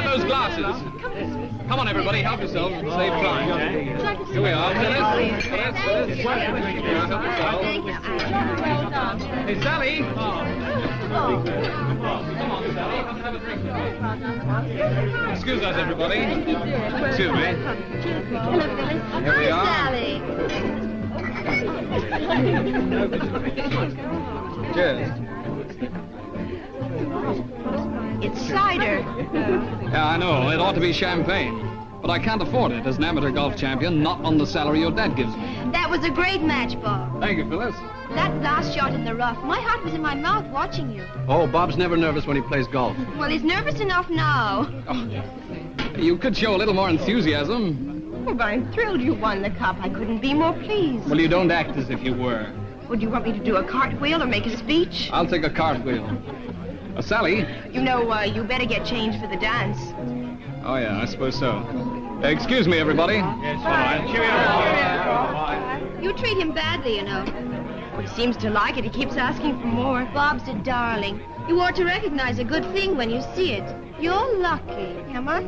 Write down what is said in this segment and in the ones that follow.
about those glasses? Come on, everybody, help yourselves and save time. Here we are. Phyllis. Help yourself. Hey, Sally. Come on, Sally. Come have a drink. Excuse us, everybody. Excuse me. Here we are. Sally. Cheers. It's cider. Yeah, I know. It ought to be champagne. But I can't afford it as an amateur golf champion, not on the salary your dad gives me. That was a great match, Bob. Thank you, Phyllis. That last shot in the rough, my heart was in my mouth watching you. Oh, Bob's never nervous when he plays golf. Well, he's nervous enough now. Oh, you could show a little more enthusiasm. Oh, but I'm thrilled you won the cup. I couldn't be more pleased. Well, you don't act as if you were. Would you want me to do a cartwheel or make a speech? I'll take a cartwheel. Sally? You know, you better get changed for the dance. Oh, yeah, I suppose so. Excuse me, everybody. Yes, all right. Cheerio. You treat him badly, you know. Well, he seems to like it. He keeps asking for more. Bob's a darling. You ought to recognize a good thing when you see it. You're lucky. Am I?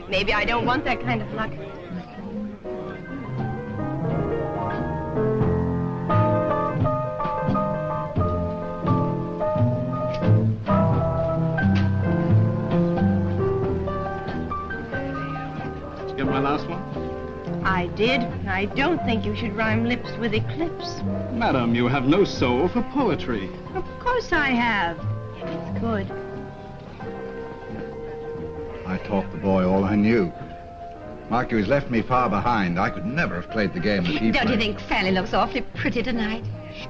Maybe I don't want that kind of luck. Get my last one? I did. I don't think you should rhyme lips with eclipse. Madam, you have no soul for poetry. Of course I have. It's good. I taught the boy all I knew. Mark, he's left me far behind. I could never have played the game that he Don't played. you think Sally looks awfully pretty tonight?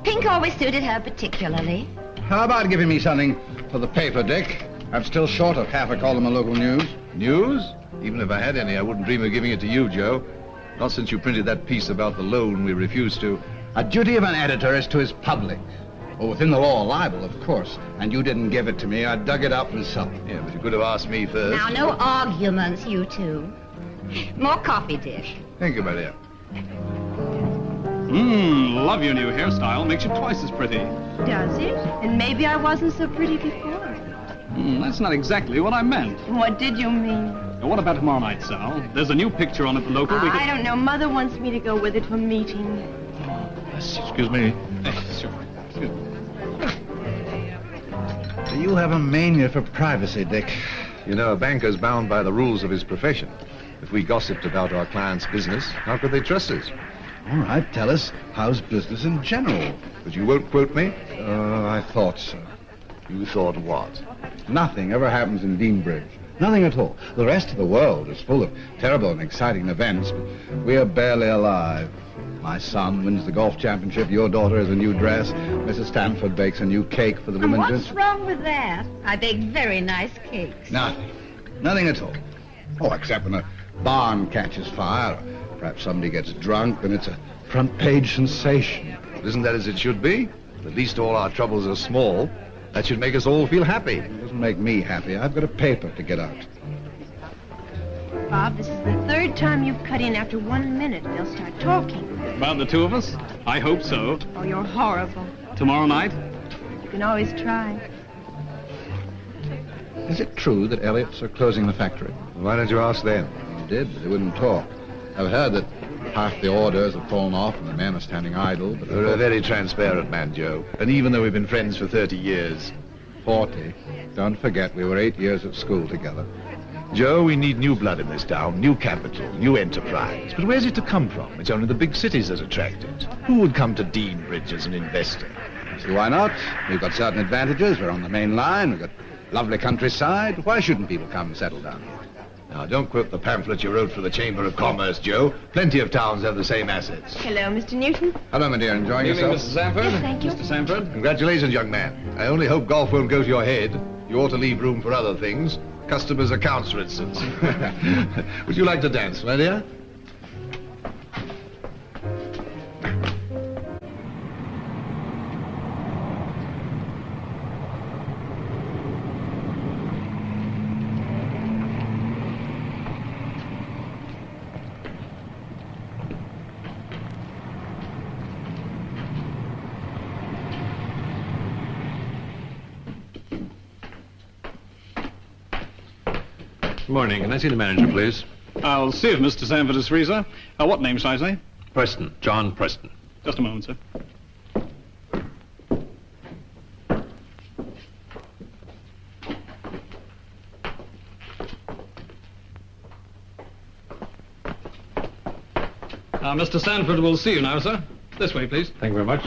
Pink always suited her particularly. How about giving me something for the paper, Dick? I'm still short of half a column of local news. News? Even if I had any, I wouldn't dream of giving it to you, Joe. Not since you printed that piece about the loan we refused to. A duty of an editor is to his public. Well, within the law of libel, of course. And you didn't give it to me. I dug it up myself. Yeah, but you could have asked me first. Now, no arguments, you two. More coffee, Dick. Thank you, my dear. Love your new hairstyle. Makes you twice as pretty. Does it? And maybe I wasn't so pretty before. That's not exactly what I meant. What did you mean? Now, what about tomorrow night, Sal? There's a new picture on at the local. I don't know. Mother wants me to go with her to a meeting. Excuse me. Sure. Excuse me. You have a mania for privacy, Dick. You know, a banker's bound by the rules of his profession. If we gossiped about our client's business, how could they trust us? All right, tell us, how's business in general? But you won't quote me? I thought so. You thought what? Nothing ever happens in Deanbridge. Nothing at all. The rest of the world is full of terrible and exciting events, but we are barely alive. My son wins the golf championship, your daughter has a new dress, Mrs. Stanford bakes a new cake for the women's... What's wrong with that? I bake very nice cakes. Nothing. Nothing at all. Oh, except when a barn catches fire, or perhaps somebody gets drunk, then it's a front-page sensation. Well, isn't that as it should be? At least all our troubles are small. That should make us all feel happy. It doesn't make me happy. I've got a paper to get out. Bob, this is the third time you've cut in after 1 minute. They'll start talking. About the two of us? I hope so. Oh, you're horrible. Tomorrow night? You can always try. Is it true that Elliott's are closing the factory? Why don't you ask them? They did, but they wouldn't talk. I've heard that half the orders have fallen off and the men are standing idle, but... You're a very transparent man, Joe. And even though we've been friends for 30 years... 40. Don't forget, we were 8 years at school together. Joe, we need new blood in this town, new capital, new enterprise. But where's it to come from? It's only the big cities that attract it. Who would come to Deanbridge as an investor? See, why not? We've got certain advantages. We're on the main line. We've got lovely countryside. Why shouldn't people come and settle down here? Now, don't quote the pamphlet you wrote for the Chamber of Commerce, Joe. Plenty of towns have the same assets. Hello, Mr. Newton. Hello, my dear. Enjoying Good evening, yourself? Mrs. Sanford. Yes, thank you. Mr. Sanford. Congratulations, young man. I only hope golf won't go to your head. You ought to leave room for other things. Customers' accounts, for instance. Would you like to dance, my dear? Morning. Can I see the manager, please? I'll see if Mr. Sanford is free, sir. What name shall I say? Preston. John Preston. Just a moment, sir. Mr. Sanford will see you now, sir. This way, please. Thank you very much.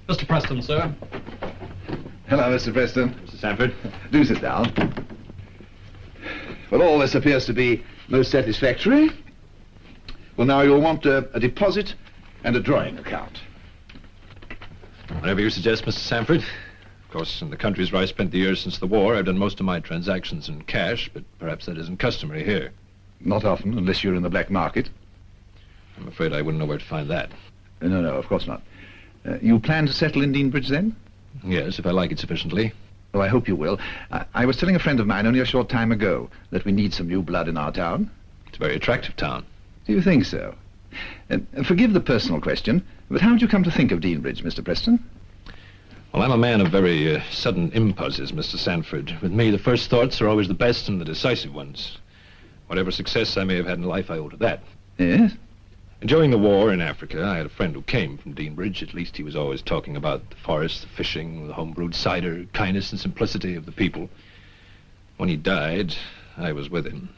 Mr. Preston, sir. Hello, Mr. Preston. Mr. Sanford. Do sit down. Well, all this appears to be most satisfactory. Well, now you'll want a deposit and a drawing account. Whatever you suggest, Mr. Sanford. Of course, in the countries where I spent the years since the war, I've done most of my transactions in cash, but perhaps that isn't customary here. Not often, unless you're in the black market. I'm afraid I wouldn't know where to find that. No, of course not. You plan to settle in Deanbridge, then? Yes, if I like it sufficiently. Oh, I hope you will. I was telling a friend of mine only a short time ago that we need some new blood in our town. It's a very attractive town. Do you think so? Forgive the personal question, but how did you come to think of Deanbridge, Mr. Preston? Well, I'm a man of very sudden impulses, Mr. Sanford. With me, the first thoughts are always the best and the decisive ones. Whatever success I may have had in life, I owe to that. Yes? During the war in Africa, I had a friend who came from Deanbridge. At least he was always talking about the forest, the fishing, the homebrewed cider, kindness and simplicity of the people. When he died, I was with him.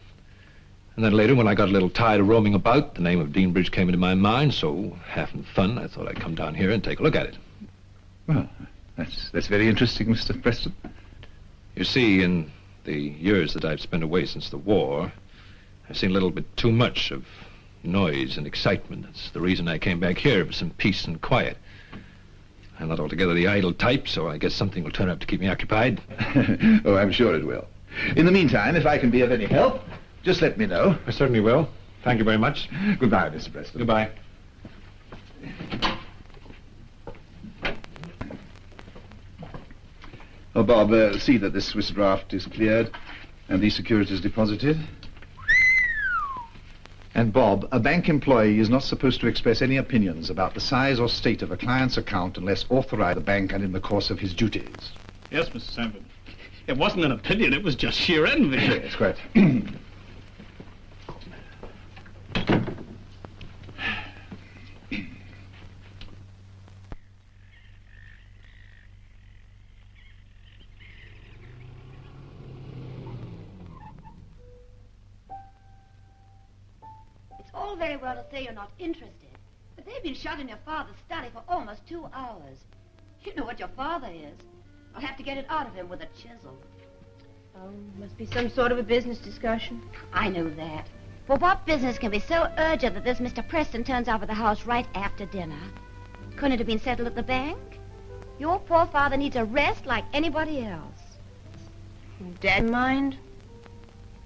And then later, when I got a little tired of roaming about, the name of Deanbridge came into my mind, so, half in fun, I thought I'd come down here and take a look at it. Well, that's very interesting, Mr. Preston. You see, in the years that I've spent away since the war, I've seen a little bit too much of noise and excitement. That's the reason I came back here, for some peace and quiet. I'm not altogether the idle type, so I guess something will turn up to keep me occupied. Oh, I'm sure it will. In the meantime, if I can be of any help, just let me know. I certainly will. Thank you very much. Goodbye, Mr. Preston. Goodbye. Oh, Bob, see that this Swiss draft is cleared and these securities deposited. And, Bob, a bank employee is not supposed to express any opinions about the size or state of a client's account unless authorized by the bank and in the course of his duties. Yes, Mr. Sanford. It wasn't an opinion, it was just sheer envy. Yes, quite. All very well to say you're not interested, but they've been shut in your father's study for almost 2 hours. You know what your father is. I'll have to get it out of him with a chisel. Oh, must be some sort of a business discussion. I know that. Well, what business can be so urgent that this Mr. Preston turns out of the house right after dinner? Couldn't it have been settled at the bank? Your poor father needs a rest like anybody else. Dad mind?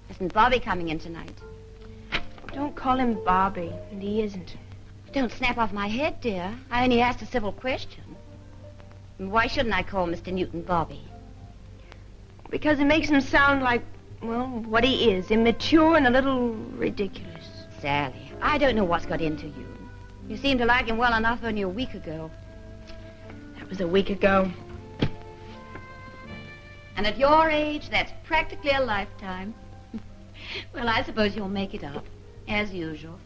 Isn't Bobby coming in tonight? Don't call him Bobby, and he isn't. Don't snap off my head, dear. I only asked a civil question. Why shouldn't I call Mr. Newton Bobby? Because it makes him sound like, well, what he is, immature and a little ridiculous. Sally, I don't know what's got into you. You seemed to like him well enough only a week ago. That was a week ago. And at your age, that's practically a lifetime. Well, I suppose you'll make it up. As usual.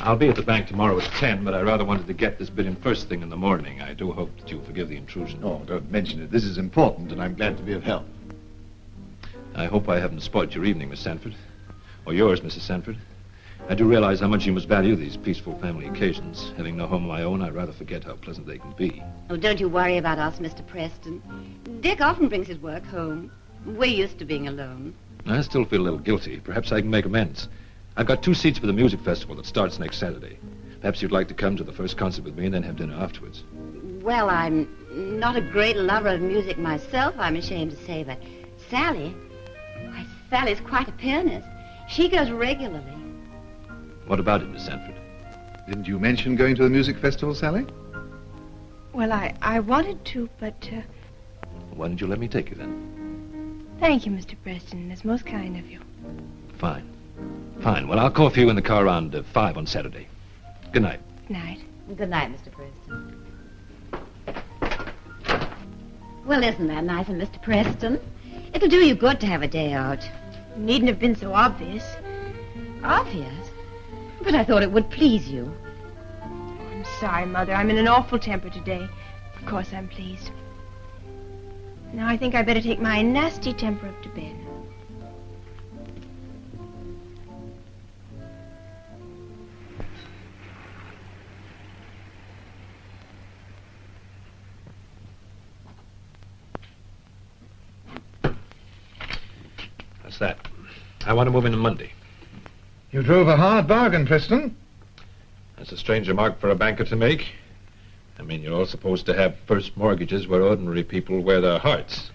I'll be at the bank tomorrow at 10, but I rather wanted to get this bit in first thing in the morning. I do hope that you'll forgive the intrusion. Oh, don't mention it. This is important, and I'm glad to be of help. I hope I haven't spoiled your evening, Miss Sanford. Or yours, Mrs. Sanford. I do realize how much you must value these peaceful family occasions. Having no home of my own, I rather forget how pleasant they can be. Oh, don't you worry about us, Mr. Preston. Dick often brings his work home. We're used to being alone. I still feel a little guilty. Perhaps I can make amends. I've got 2 seats for the music festival that starts next Saturday. Perhaps you'd like to come to the first concert with me and then have dinner afterwards. Well, I'm not a great lover of music myself, I'm ashamed to say, but Sally, why, Sally's quite a pianist. She goes regularly. What about it, Miss Sanford? Didn't you mention going to the music festival, Sally? Well, I wanted to, but, Why didn't you let me take you then? Thank you, Mr. Preston. That's most kind of you. Fine. Fine. Well, I'll call for you in the car around 5 on Saturday. Good night. Night. Good night, Mr. Preston. Well, isn't that nice of Mr. Preston? It'll do you good to have a day out. It needn't have been so obvious. Obvious? But I thought it would please you. I'm sorry, Mother. I'm in an awful temper today. Of course I'm pleased. Now I think I better take my nasty temper up to bed. That's that. I want to move in on Monday. You drove a hard bargain, Preston. That's a strange remark for a banker to make. I mean, you're all supposed to have first mortgages where ordinary people wear their hearts.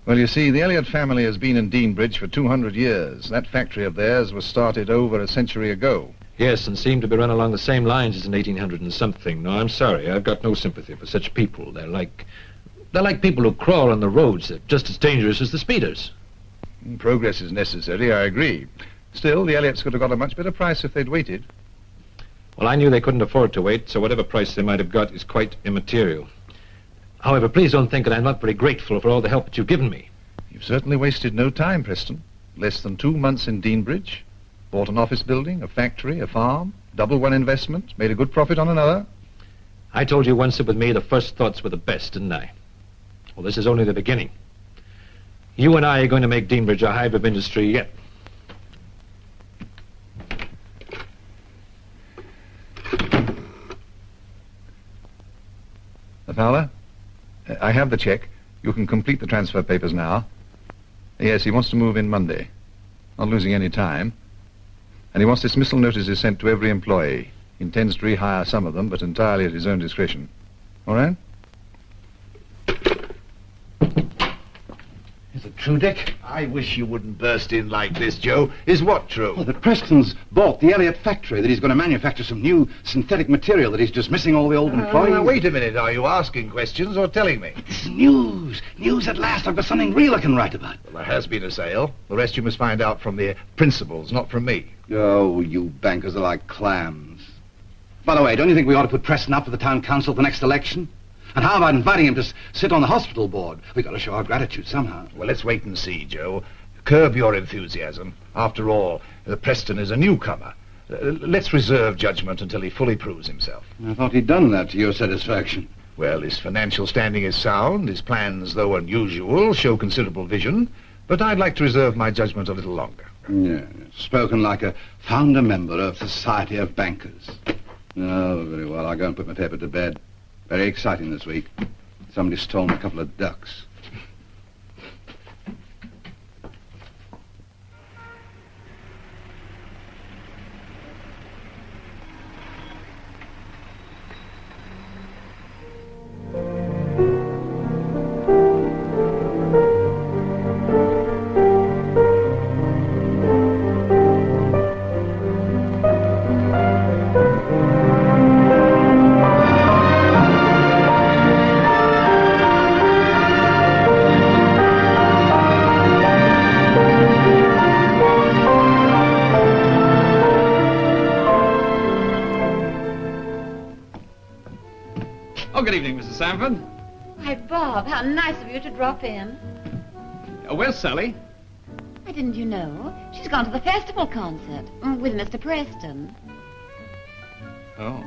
Well, you see, the Elliot family has been in Deanbridge for 200 years. That factory of theirs was started over a century ago. Yes, and seem to be run along the same lines as in 1800 and something. No, I'm sorry. I've got no sympathy for such people. They're like people who crawl on the roads. They're just as dangerous as the speeders. Progress is necessary, I agree. Still, the Elliots could have got a much better price if they'd waited. Well, I knew they couldn't afford to wait, so whatever price they might have got is quite immaterial. However, please don't think that I'm not very grateful for all the help that you've given me. You've certainly wasted no time, Preston. Less than 2 months in Deanbridge. Bought an office building, a factory, a farm, doubled one investment, made a good profit on another. I told you once that with me the first thoughts were the best, didn't I? Well, this is only the beginning. You and I are going to make Deanbridge a hive of industry yet. Fowler, I have the check. You can complete the transfer papers now. Yes, he wants to move in Monday. Not losing any time. And he wants dismissal notices sent to every employee. He intends to rehire some of them, but entirely at his own discretion. All right? Is it true, Dick? I wish you wouldn't burst in like this, Joe. Is what true? Oh, that Preston's bought the Elliot factory, that he's going to manufacture some new synthetic material, that he's dismissing all the old employees. Now, wait a minute. Are you asking questions or telling me? This is news. News at last. I've got something real I can write about. Well, there has been a sale. The rest you must find out from the principals, not from me. Oh, you bankers are like clams. By the way, don't you think we ought to put Preston up for the town council for the next election? And how about inviting him to sit on the hospital board? We've got to show our gratitude somehow. Well, let's wait and see, Joe. Curb your enthusiasm. After all, Preston is a newcomer. Let's reserve judgment until he fully proves himself. I thought he'd done that to your satisfaction. Well, his financial standing is sound. His plans, though unusual, show considerable vision. But I'd like to reserve my judgment a little longer. Yeah, spoken like a founder member of the Society of Bankers. Oh, very well. I'll go and put my paper to bed. Very exciting this week. Somebody stole me a couple of ducks. Oh, good evening, Mrs. Sanford. Why, Bob, how nice of you to drop in. Where's Sally? Why, didn't you know? She's gone to the festival concert with Mr. Preston. Oh.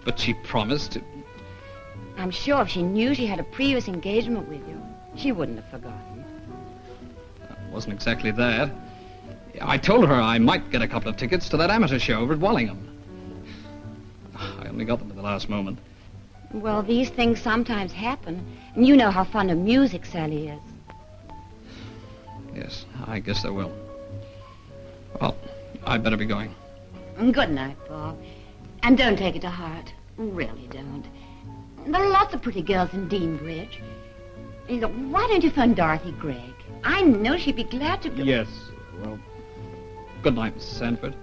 But she promised to... I'm sure if she knew she had a previous engagement with you, she wouldn't have forgotten. It wasn't exactly that. I told her I might get a couple of tickets to that amateur show over at Wallingham. I only got them at the last moment. Well, these things sometimes happen. And you know how fond of music Sally is. Yes, I guess there will. Well, I'd better be going. Good night, Bob. And don't take it to heart. Really don't. There are lots of pretty girls in Deanbridge. Why don't you phone Dorothy Gregg? I know she'd be glad to go. Yes, well, good night, Mrs. Sanford.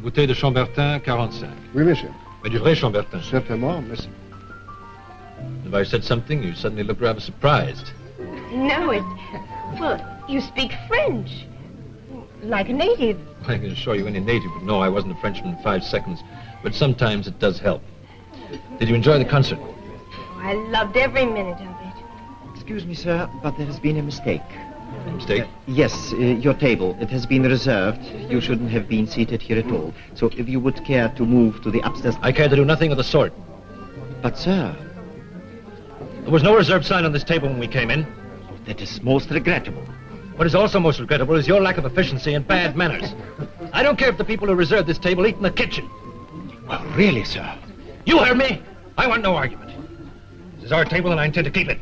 Bouteille de Chambertin, 45. Oui, monsieur. Mais du vrai Chambertin. Certainement, monsieur. If I said something, you suddenly looked rather surprised. No, well, you speak French. like a native. I can assure you any native would know I wasn't a Frenchman in 5 seconds, but sometimes it does help. Did you enjoy the concert? Oh, I loved every minute of it. Excuse me, sir, but there has been a mistake. A mistake? Yes, your table. It has been reserved. You shouldn't have been seated here at all. So if you would care to move to the upstairs... I care to do nothing of the sort. But, sir... There was no reserved sign on this table when we came in. That is most regrettable. What is also most regrettable is your lack of efficiency and bad manners. I don't care if the people who reserved this table eat in the kitchen. Well, really, sir? You heard me. I want no argument. This is our table and I intend to keep it.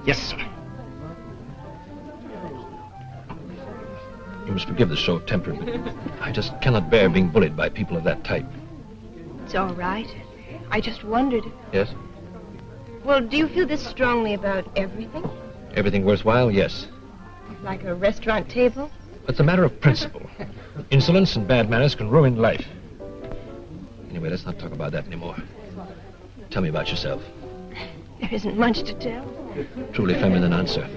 Yes, sir. You must forgive the show of temper, but I just cannot bear being bullied by people of that type. It's all right. I just wondered. Yes? Well, do you feel this strongly about everything? Everything worthwhile? Yes. Like a restaurant table? It's a matter of principle. Insolence and bad manners can ruin life. Anyway, let's not talk about that anymore. Tell me about yourself. There isn't much to tell. Truly feminine answer.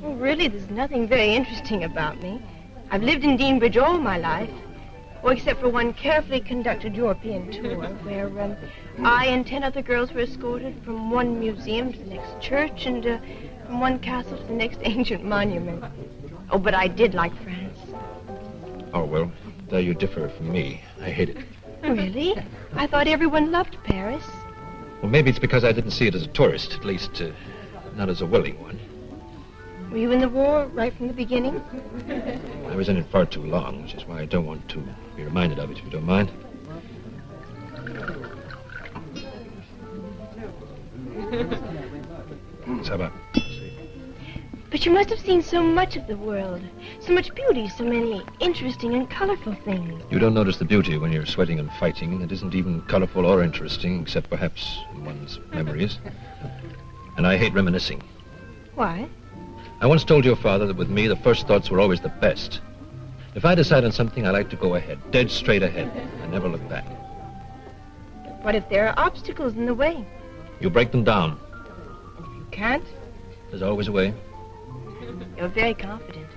Well, really, there's nothing very interesting about me. I've lived in Deanbridge all my life. Oh, except for one carefully conducted European tour where I and 10 other girls were escorted from one museum to the next church and from one castle to the next ancient monument. Oh, but I did like France. Oh, well, there you differ from me. I hate it. Really? I thought everyone loved Paris. Well, maybe it's because I didn't see it as a tourist, at least not as a willing one. Were you in the war right from the beginning? I was in it far too long, which is why I don't want to be reminded of it, if you don't mind. So about... But you must have seen so much of the world. So much beauty, so many interesting and colorful things. You don't notice the beauty when you're sweating and fighting. It isn't even colorful or interesting, except perhaps in one's memories. And I hate reminiscing. Why? I once told your father that with me, the first thoughts were always the best. If I decide on something, I like to go ahead, dead straight ahead. I never look back. What if there are obstacles in the way? You break them down. You can't? There's always a way. You're very confident.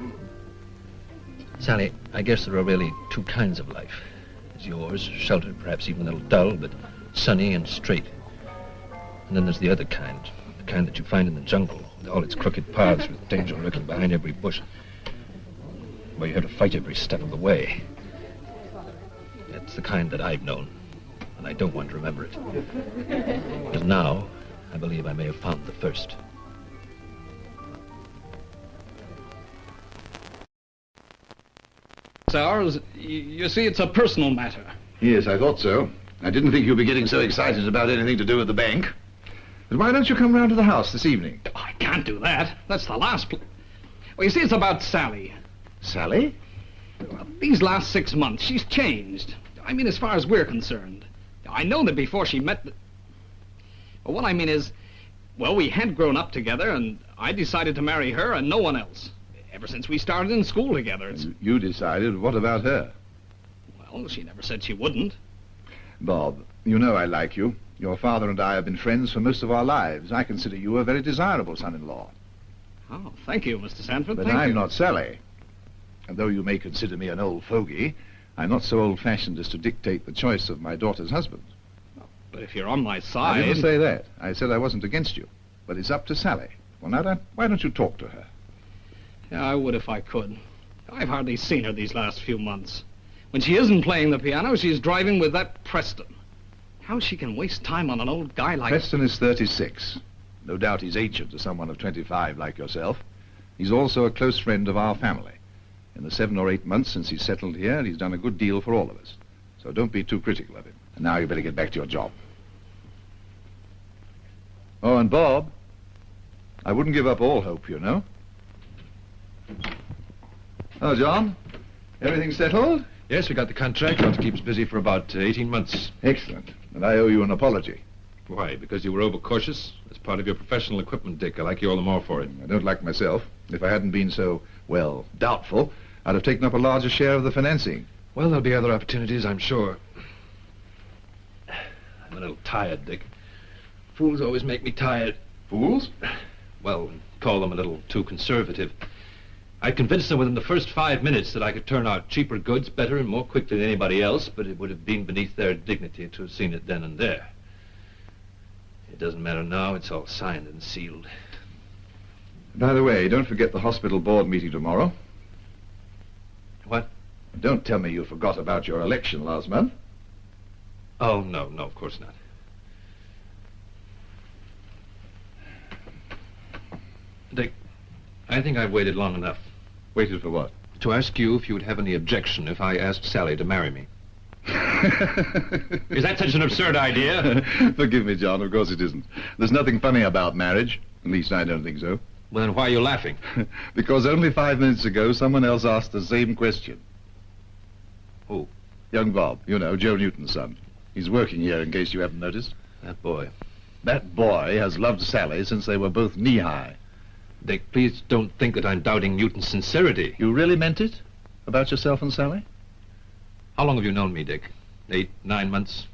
Sally, I guess there are really 2 kinds of life. There's yours, sheltered, perhaps even a little dull, but sunny and straight. And then there's the other kind, the kind that you find in the jungle, with all its crooked paths, with danger lurking behind every bush, where you have to fight every step of the way. That's the kind that I've known, and I don't want to remember it. Because now, I believe I may have found the first. Ours, you see, it's a personal matter. Yes, I thought so. I didn't think you'd be getting so excited about anything to do with the bank. But why don't you come round to the house this evening? I can't do that. That's the last... Well, you see, it's about Sally. Sally? Well, these last 6 months, she's changed. I mean, as far as we're concerned. I know that before she met... Well, what I mean is, well, we had grown up together, and I decided to marry her and no one else. Ever since we started in school together, it's... You decided. What about her? Well, she never said she wouldn't. Bob, you know I like you. Your father and I have been friends for most of our lives. I consider you a very desirable son-in-law. Oh, thank you, Mr. Sanford. But Thank I'm you. not Sally. And though you may consider me an old fogey, I'm not so old-fashioned as to dictate the choice of my daughter's husband. But if you're on my I side... didn't say that. I said I wasn't against you. But it's up to Sally. Well, now, why don't you talk to her? Yeah, I would if I could. I've hardly seen her these last few months. When she isn't playing the piano, she's driving with that Preston. How she can waste time on an old guy like... Preston is 36. No doubt he's ancient to someone of 25 like yourself. He's also a close friend of our family. In the 7 or 8 months since he's settled here, he's done a good deal for all of us. So don't be too critical of him. And now you better get back to your job. Oh, and Bob, I wouldn't give up all hope, you know. Oh, John, everything settled? Yes, we got the contract. Ought to keep us busy for about 18 months. Excellent. And I owe you an apology. Why? Because you were overcautious? That's part of your professional equipment, Dick. I like you all the more for it. I don't like myself. If I hadn't been so, well, doubtful, I'd have taken up a larger share of the financing. Well, there'll be other opportunities, I'm sure. I'm a little tired, Dick. Fools always make me tired. Fools? Well, call them a little too conservative. I convinced them within the first 5 minutes that I could turn out cheaper goods better and more quickly than anybody else, but it would have been beneath their dignity to have seen it then and there. It doesn't matter now, it's all signed and sealed. By the way, don't forget the hospital board meeting tomorrow. What? Don't tell me you forgot about your election last month. Oh, no, of course not. Dick, I think I've waited long enough. Waited for what? To ask you if you would have any objection if I asked Sally to marry me. Is that such an absurd idea? Forgive me, John, of course it isn't. There's nothing funny about marriage. At least I don't think so. Well, then why are you laughing? Because only 5 minutes ago, someone else asked the same question. Who? Young Bob, you know, Joe Newton's son. He's working here, in case you haven't noticed. That boy. That boy has loved Sally since they were both knee-high. Dick, please don't think that I'm doubting Newton's sincerity. You really meant it? About yourself and Sally? How long have you known me, Dick? 8, 9 months?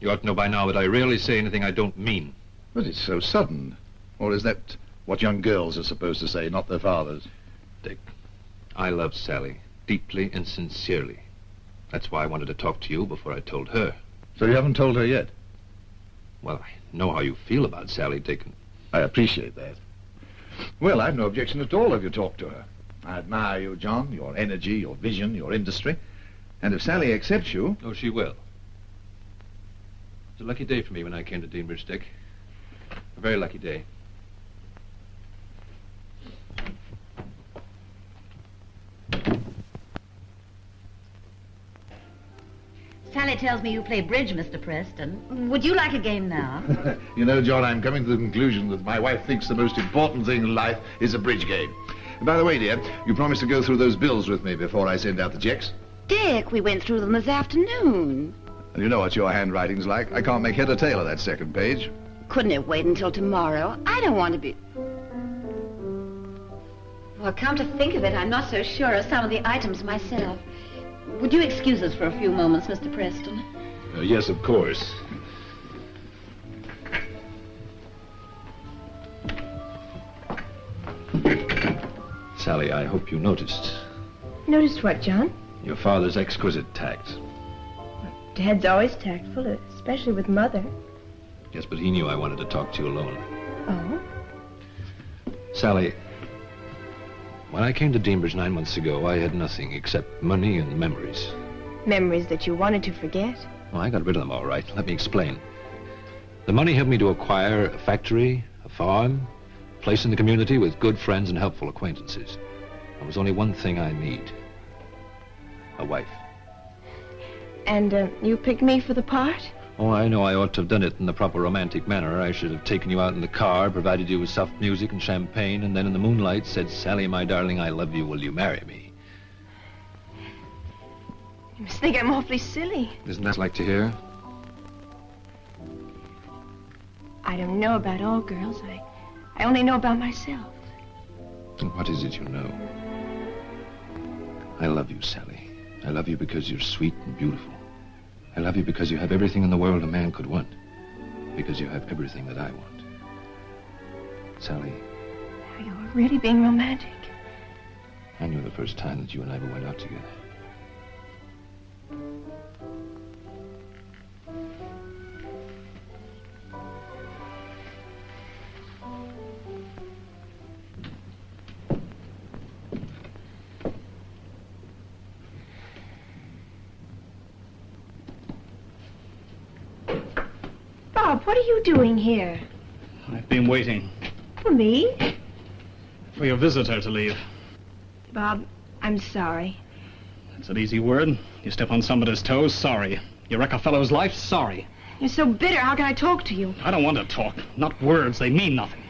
You ought to know by now that I rarely say anything I don't mean. But it's so sudden. Or is that what young girls are supposed to say, not their fathers? Dick, I love Sally deeply and sincerely. That's why I wanted to talk to you before I told her. So you haven't told her yet? Well, I know how you feel about Sally, Dick. I appreciate that. Well, I've no objection at all if you talk to her. I admire you, John, your energy, your vision, your industry. And if Sally accepts you... Oh, she will. It's a lucky day for me when I came to Deanbridge, Dick. A very lucky day. Sally tells me you play bridge, Mr. Preston. Would you like a game now? You know, John, I'm coming to the conclusion that my wife thinks the most important thing in life is a bridge game. And by the way, dear, you promised to go through those bills with me before I send out the checks. Dick, we went through them this afternoon. And you know what your handwriting's like. I can't make head or tail of that second page. Couldn't it wait until tomorrow? I don't want to be... Well, come to think of it, I'm not so sure of some of the items myself. Would you excuse us for a few moments, Mr. Preston? Yes, of course. Sally, I hope you noticed. Noticed what, John? Your father's exquisite tact. Dad's always tactful, especially with Mother. Yes, but he knew I wanted to talk to you alone. Oh? Sally, when I came to Deanbridge 9 months ago, I had nothing except money and memories. Memories that you wanted to forget? Well, I got rid of them all right. Let me explain. The money helped me to acquire a factory, a farm, a place in the community with good friends and helpful acquaintances. There was only one thing I need. A wife. And you picked me for the part? Oh, I know I ought to have done it in the proper romantic manner. I should have taken you out in the car, provided you with soft music and champagne, and then in the moonlight said, "Sally, my darling, I love you. Will you marry me?" You must think I'm awfully silly. Isn't that like to hear? I don't know about all girls. I only know about myself. And what is it you know? I love you, Sally. I love you because you're sweet and beautiful. I love you because you have everything in the world a man could want. Because you have everything that I want. Sally. You're really being romantic. I knew the first time that you and I ever went out together. Bob, what are you doing here? I've been waiting For me? for your visitor to leave. Bob, I'm sorry. It's an easy word. You step on somebody's toes, sorry. You wreck a fellow's life, sorry. You're so bitter. How can I talk to you? I don't want to talk. Not words. They mean nothing.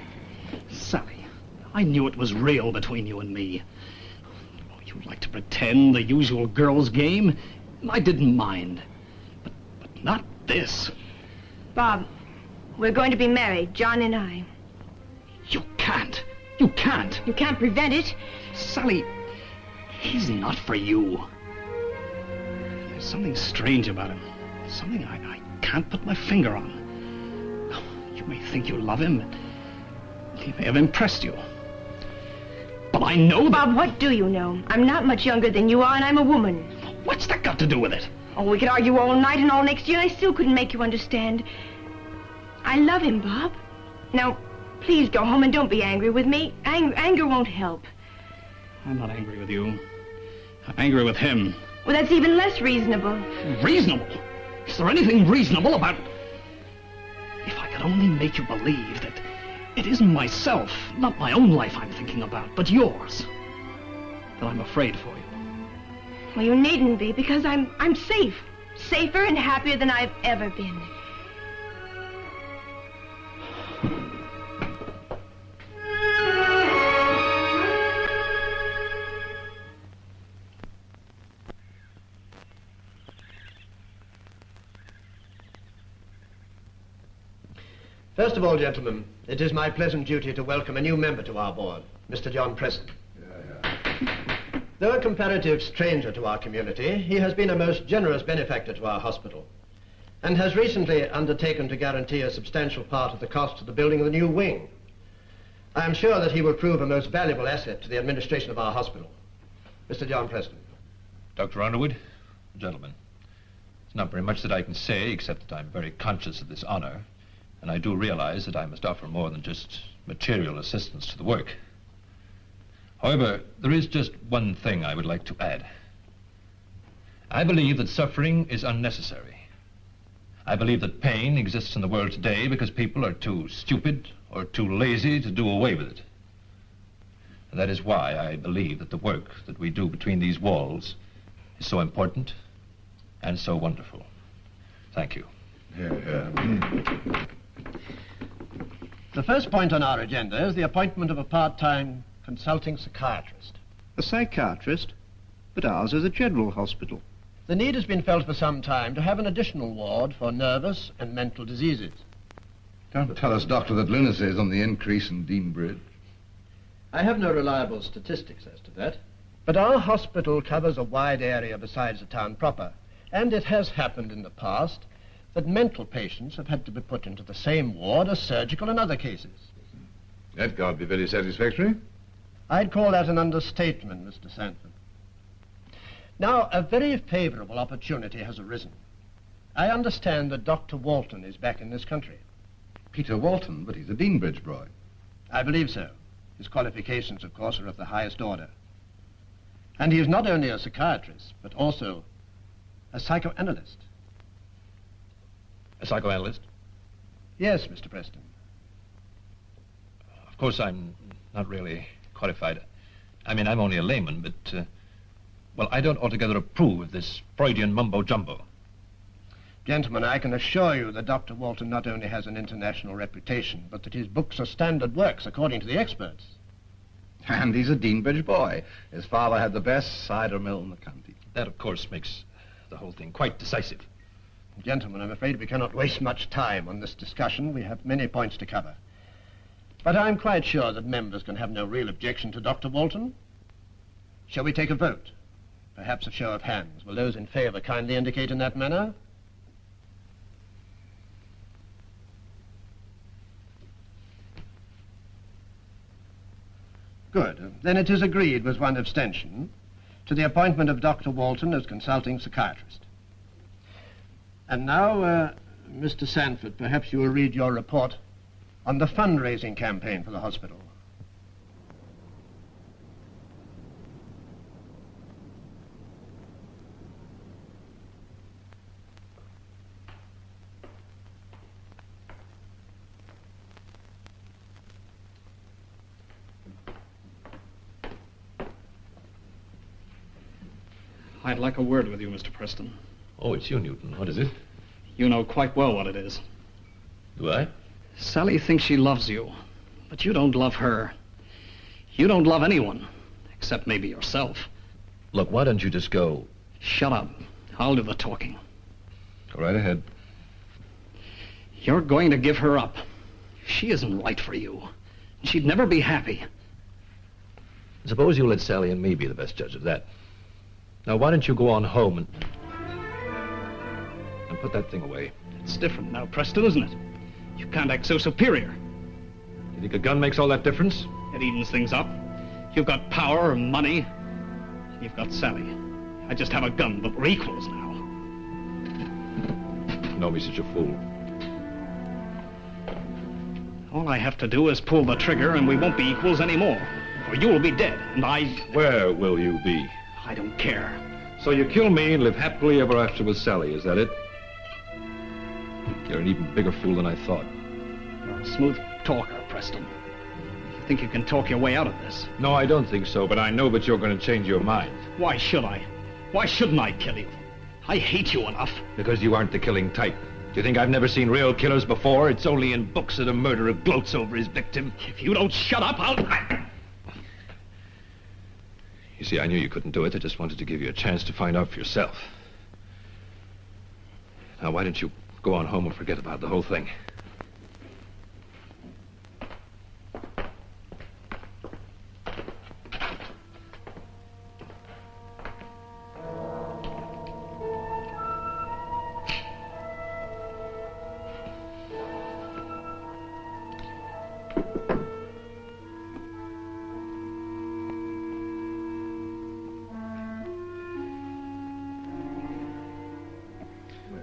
Sally, I knew it was real between you and me. Oh, you like to pretend the usual girl's game. I didn't mind. But not this. Bob, we're going to be married, John and I. You can't. You can't. You can't prevent it. Sally, he's not for you. There's something strange about him. Something I can't put my finger on. You may think you love him. He may have impressed you. what I know? Bob, what do you know? I'm not much younger than you are, and I'm a woman. What's that got to do with it? Oh, we could argue all night and all next year, and I still couldn't make you understand. I love him, Bob. Now, please go home and don't be angry with me. Anger won't help. I'm not angry with you. I'm angry with him. Well, that's even less reasonable. Reasonable? Is there anything reasonable about... If I could only make you believe that it isn't myself, not my own life I'm thinking about, but yours, that I'm afraid for you. Well, you needn't be, because I'm safe. Safer and happier than I've ever been. First of all, gentlemen, it is my pleasant duty to welcome a new member to our board, Mr. John Preston. Though a comparative stranger to our community, he has been a most generous benefactor to our hospital and has recently undertaken to guarantee a substantial part of the cost of the building of the new wing. I am sure that he will prove a most valuable asset to the administration of our hospital. Mr. John Preston. Dr. Underwood, gentlemen, there's not very much that I can say except that I'm very conscious of this honor, and I do realize that I must offer more than just material assistance to the work. However, there is just one thing I would like to add. I believe that suffering is unnecessary. I believe that pain exists in the world today because people are too stupid or too lazy to do away with it. And that is why I believe that the work that we do between these walls is so important and so wonderful. Thank you. The first point on our agenda is the appointment of a part-time consulting psychiatrist. A psychiatrist? But ours is a general hospital. The need has been felt for some time to have an additional ward for nervous and mental diseases. Don't tell us, Doctor, that lunacy is on the increase in Deanbridge. I have no reliable statistics as to that, but our hospital covers a wide area besides the town proper, and it has happened in the past that mental patients have had to be put into the same ward as surgical and other cases. That can't be very satisfactory. I'd call that an understatement, Mr. Sanford. Now, a very favorable opportunity has arisen. I understand that Dr. Walton is back in this country. Peter Walton, but he's a Deanbridge boy. I believe so. His qualifications, of course, are of the highest order. And he is not only a psychiatrist, but also a psychoanalyst. A psychoanalyst? Yes, Mr. Preston. Of course, I'm not really qualified. I mean, I'm only a layman, but, well, I don't altogether approve of this Freudian mumbo-jumbo. Gentlemen, I can assure you that Dr. Walton not only has an international reputation, but that his books are standard works, according to the experts. And he's a Deanbridge boy. His father had the best cider mill in the county. That, of course, makes the whole thing quite decisive. Gentlemen, I'm afraid we cannot waste much time on this discussion. We have many points to cover. But I'm quite sure that members can have no real objection to Dr. Walton. Shall we take a vote? Perhaps a show of hands. Will those in favor kindly indicate in that manner? Good. Then it is agreed with one abstention to the appointment of Dr. Walton as consulting psychiatrist. And now, Mr. Sanford, perhaps you will read your report on the fundraising campaign for the hospital. I'd like a word with you, Mr. Preston. Oh, it's you, Newton. What is it? You know quite well what it is. Do I? Sally thinks she loves you, but you don't love her. You don't love anyone, except maybe yourself. Look, why don't you just go? Shut up. I'll do the talking. Go right ahead. You're going to give her up. She isn't right for you. She'd never be happy. Suppose you let Sally and me be the best judge of that. Now, why don't you go on home and put that thing away? It's different now, Preston, isn't it? You can't act so superior. You think a gun makes all that difference? It evens things up. You've got power and money. You've got Sally. I just have a gun, but we're equals now. Don't be such a fool. All I have to do is pull the trigger and we won't be equals anymore. Or you will be dead, and I... Where will you be? I don't care. So you kill me and live happily ever after with Sally, is that it? You're an even bigger fool than I thought. You're a smooth talker, Preston. You think you can talk your way out of this? No, I don't think so, but I know that you're going to change your mind. Why should I? Why shouldn't I kill you? I hate you enough. Because you aren't the killing type. Do you think I've never seen real killers before? It's only in books that a murderer gloats over his victim. If you don't shut up, I'll... You see, I knew you couldn't do it. I just wanted to give you a chance to find out for yourself. Now, why don't you go on home and forget about the whole thing?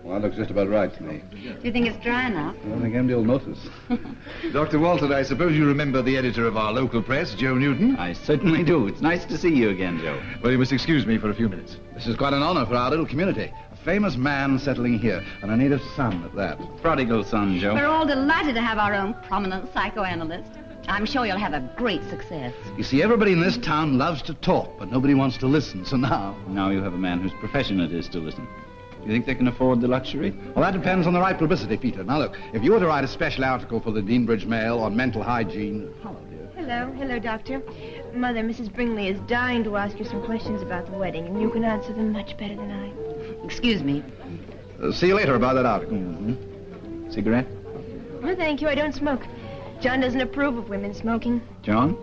Well, that looks just about right to me. Do you think it's dry enough? I don't think anybody will notice. Dr. Walton, I suppose you remember the editor of our local press, Joe Newton? I certainly do. It's nice to see you again, Joe. Well, you must excuse me for a few minutes. This is quite an honor for our little community. A famous man settling here, and a native son at that. Prodigal son, Joe. We're all delighted to have our own prominent psychoanalyst. I'm sure you'll have a great success. You see, everybody in this town loves to talk, but nobody wants to listen, so now... Now you have a man whose profession it is to listen. Do you think they can afford the luxury? Well, that depends on the right publicity, Peter. Now, look, if you were to write a special article for the Deanbridge Mail on mental hygiene... Hello, dear. Hello, Doctor. Mother, Mrs. Bringley is dying to ask you some questions about the wedding, and you can answer them much better than I. Excuse me. See you later about that article. Mm-hmm. Cigarette? Oh, thank you. I don't smoke. John doesn't approve of women smoking. John?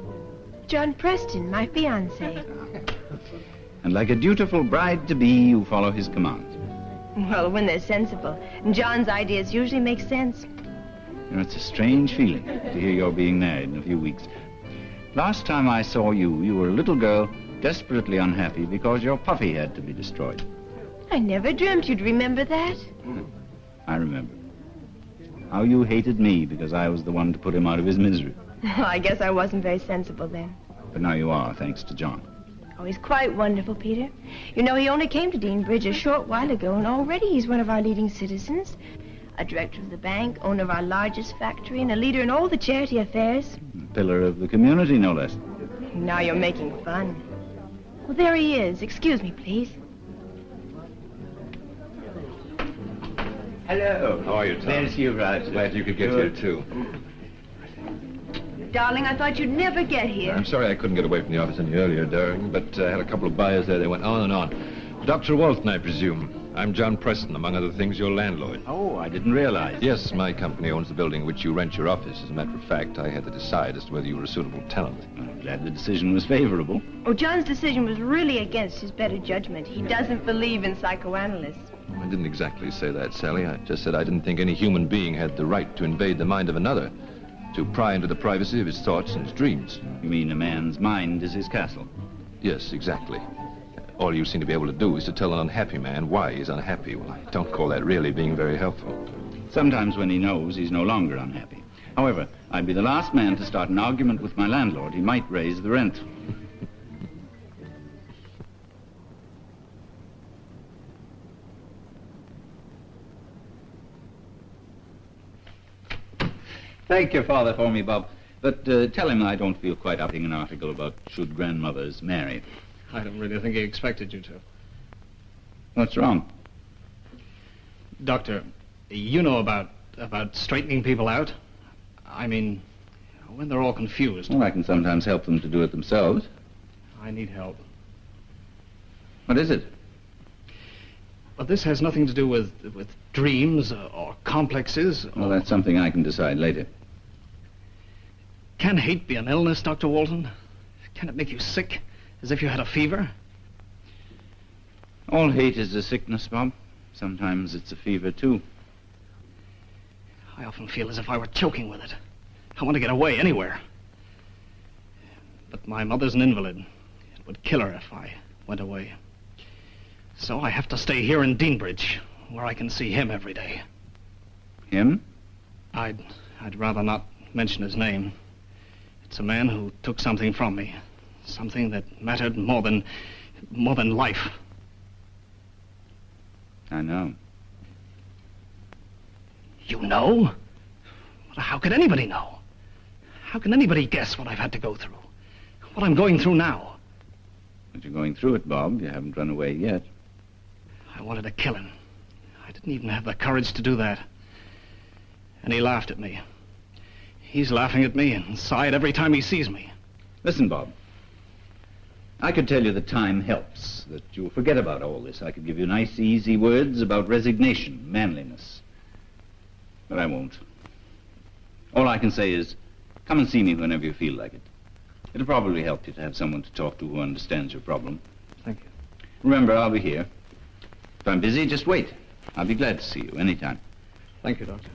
John Preston, my fiancé. And like a dutiful bride-to-be, you follow his commands. Well, when they're sensible. And John's ideas usually make sense. You know, it's a strange feeling to hear you're being married in a few weeks. Last time I saw you, you were a little girl desperately unhappy because your puppy had to be destroyed. I never dreamt you'd remember that. I remember. How you hated me because I was the one to put him out of his misery. Well, I guess I wasn't very sensible then. But now you are, thanks to John. Oh, he's quite wonderful, Peter. You know, he only came to Deanbridge a short while ago, and already he's one of our leading citizens. A director of the bank, owner of our largest factory, and a leader in all the charity affairs. A pillar of the community, no less. Now you're making fun. Well, there he is. Excuse me, please. Hello. How are you, Tom? There's you, Roger. Glad you could get here, too. Darling, I thought you'd never get here. I'm sorry I couldn't get away from the office any earlier, darling, but I had a couple of buyers there. They went on and on. Dr. Walton, I presume. I'm John Preston, among other things, your landlord. Oh, I didn't realize. Yes, my company owns the building in which you rent your office. As a matter of fact, I had to decide as to whether you were a suitable tenant. I'm glad the decision was favorable. Oh, John's decision was really against his better judgment. He doesn't believe in psychoanalysts. I didn't exactly say that, Sally. I just said I didn't think any human being had the right to invade the mind of another, to pry into the privacy of his thoughts and his dreams. You mean a man's mind is his castle? Yes, exactly. All you seem to be able to do is to tell an unhappy man why he's unhappy. Well, I don't call that really being very helpful. Sometimes when he knows, he's no longer unhappy. However, I'd be the last man to start an argument with my landlord. He might raise the rent. Thank your father for me, Bob. But tell him I don't feel quite up in an article about should grandmothers marry. I don't really think he expected you to. What's wrong? Doctor, you know about straightening people out? I mean, when they're all confused. Well, I can sometimes help them to do it themselves. I need help. What is it? Well, this has nothing to do with dreams or complexes. Well, that's something I can decide later. Can hate be an illness, Dr. Walton? Can it make you sick, as if you had a fever? All hate is a sickness, Bob. Sometimes it's a fever, too. I often feel as if I were choking with it. I want to get away anywhere. But my mother's an invalid. It would kill her if I went away. So I have to stay here in Deanbridge, where I can see him every day. Him? I'd rather not mention his name. It's a man who took something from me. Something that mattered more than life. I know. You know? How could anybody know? How can anybody guess what I've had to go through? What I'm going through now? But you're going through it, Bob. You haven't run away yet. I wanted to kill him. I didn't even have the courage to do that. And he laughed at me. He's laughing at me inside every time he sees me. Listen, Bob. I could tell you that time helps, that you'll forget about all this. I could give you nice, easy words about resignation, manliness. But I won't. All I can say is, come and see me whenever you feel like it. It'll probably help you to have someone to talk to who understands your problem. Thank you. Remember, I'll be here. If I'm busy, just wait. I'll be glad to see you anytime. Thank you, Doctor.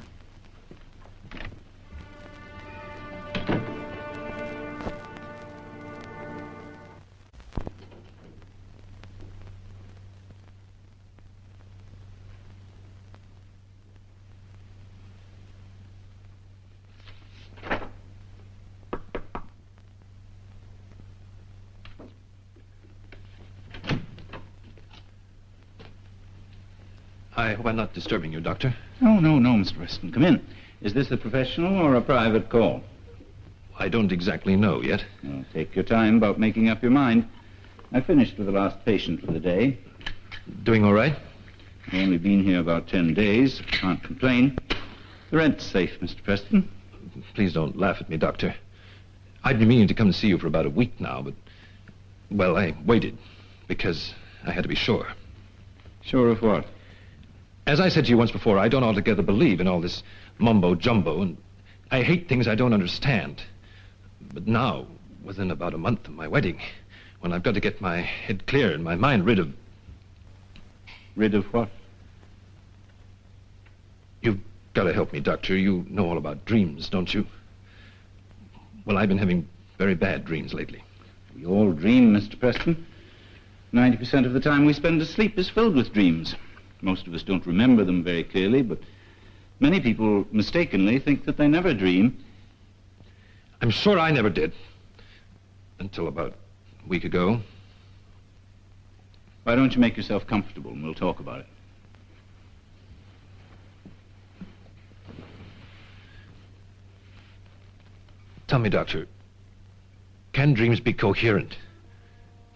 I hope I'm not disturbing you, Doctor. Oh, no, Mr. Preston. Come in. Is this a professional or a private call? I don't exactly know yet. Well, take your time about making up your mind. I finished with the last patient for the day. Doing all right? I've only been here about 10 days. Can't complain. The rent's safe, Mr. Preston. Please don't laugh at me, Doctor. I've been meaning to come and see you for about a week now, but... Well, I waited because I had to be sure. Sure of what? As I said to you once before, I don't altogether believe in all this mumbo-jumbo, and I hate things I don't understand. But now, within about a month of my wedding, when I've got to get my head clear and my mind rid of... Rid of what? You've got to help me, Doctor. You know all about dreams, don't you? Well, I've been having very bad dreams lately. We all dream, Mr. Preston. 90% of the time we spend asleep is filled with dreams. Most of us don't remember them very clearly, but many people mistakenly think that they never dream. I'm sure I never did. Until about a week ago. Why don't you make yourself comfortable and we'll talk about it? Tell me, Doctor, can dreams be coherent?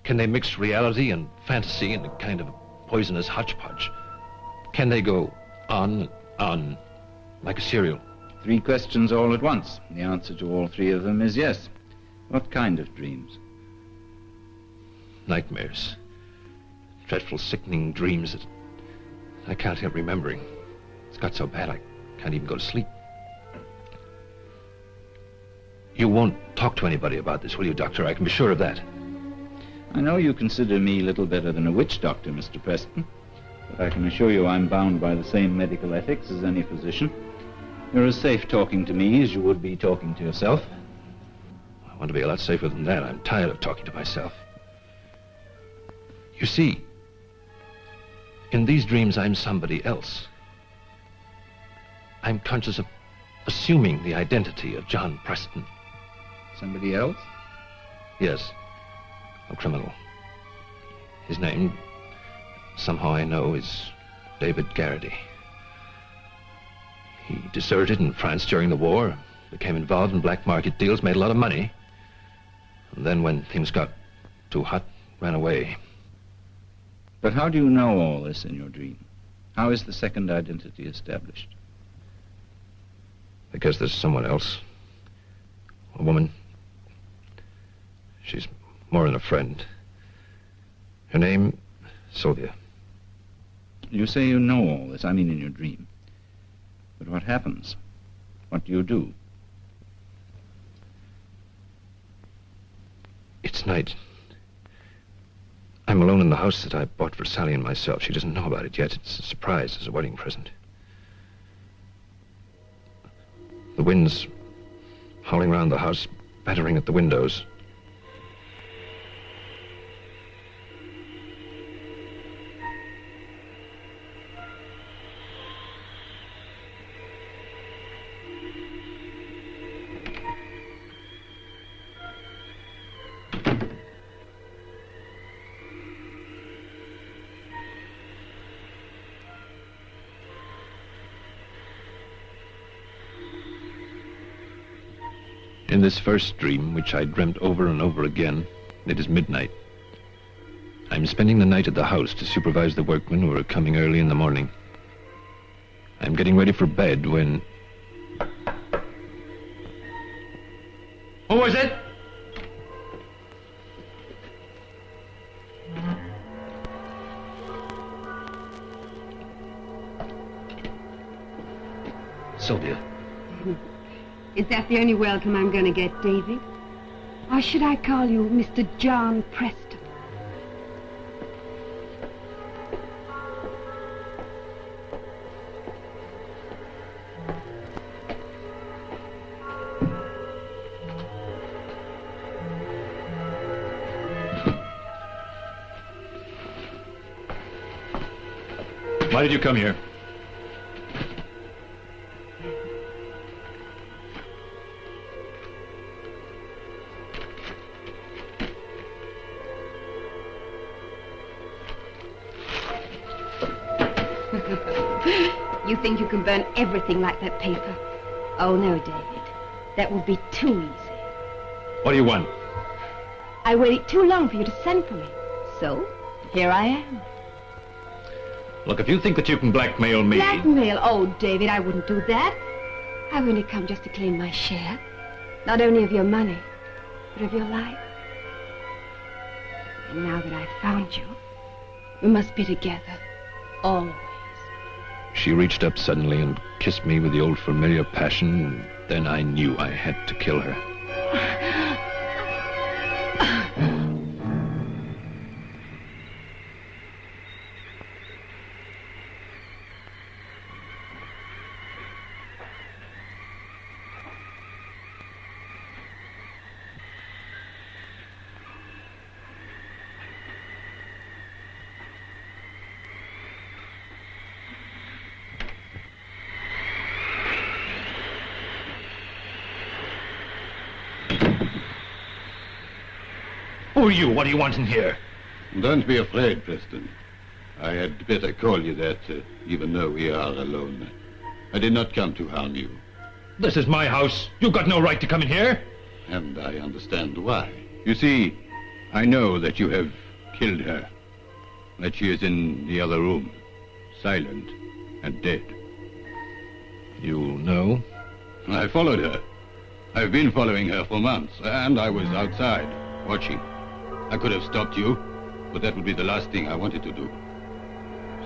Can they mix reality and fantasy in a kind of poisonous hodgepodge? Can they go on and on, like a serial? 3 questions all at once. The answer to all 3 of them is yes. What kind of dreams? Nightmares. Dreadful, sickening dreams that I can't help remembering. It's got so bad I can't even go to sleep. You won't talk to anybody about this, will you, Doctor? I can be sure of that. I know you consider me little better than a witch doctor, Mr. Preston. But I can assure you I'm bound by the same medical ethics as any physician. You're as safe talking to me as you would be talking to yourself. I want to be a lot safer than that. I'm tired of talking to myself. You see, in these dreams, I'm somebody else. I'm conscious of assuming the identity of John Preston. Somebody else? Yes, a criminal. His name, somehow I know, is David Garrity. He deserted in France during the war, became involved in black market deals, made a lot of money. And then when things got too hot, ran away. But how do you know all this in your dream? How is the second identity established? Because there's someone else. A woman. She's more than a friend. Her name, Sylvia. You say you know all this, I mean in your dream. But what happens? What do you do? It's night. I'm alone in the house that I bought for Sally and myself. She doesn't know about it yet. It's a surprise as a wedding present. The wind's howling around the house, battering at the windows. In this first dream, which I dreamt over and over again, it is midnight. I'm spending the night at the house to supervise the workmen who are coming early in the morning. I'm getting ready for bed when... Who was it? Sylvia. Is that the only welcome I'm going to get, David? Or should I call you Mr. John Preston? Why did you come here? You think you can burn everything like that paper? Oh, no, David. That would be too easy. What do you want? I waited too long for you to send for me. So, here I am. Look, if you think that you can blackmail me... Blackmail? Oh, David, I wouldn't do that. I've only come just to claim my share. Not only of your money, but of your life. And now that I've found you, we must be together. Always. She reached up suddenly and kissed me with the old familiar passion, and then I knew I had to kill her. Who are you? What do you want in here? Don't be afraid, Preston. I had better call you that, even though we are alone. I did not come to harm you. This is my house. You've got no right to come in here. And I understand why. You see, I know that you have killed her. That she is in the other room, silent and dead. You know? I followed her. I've been following her for months, and I was outside, watching. I could have stopped you, but that would be the last thing I wanted to do.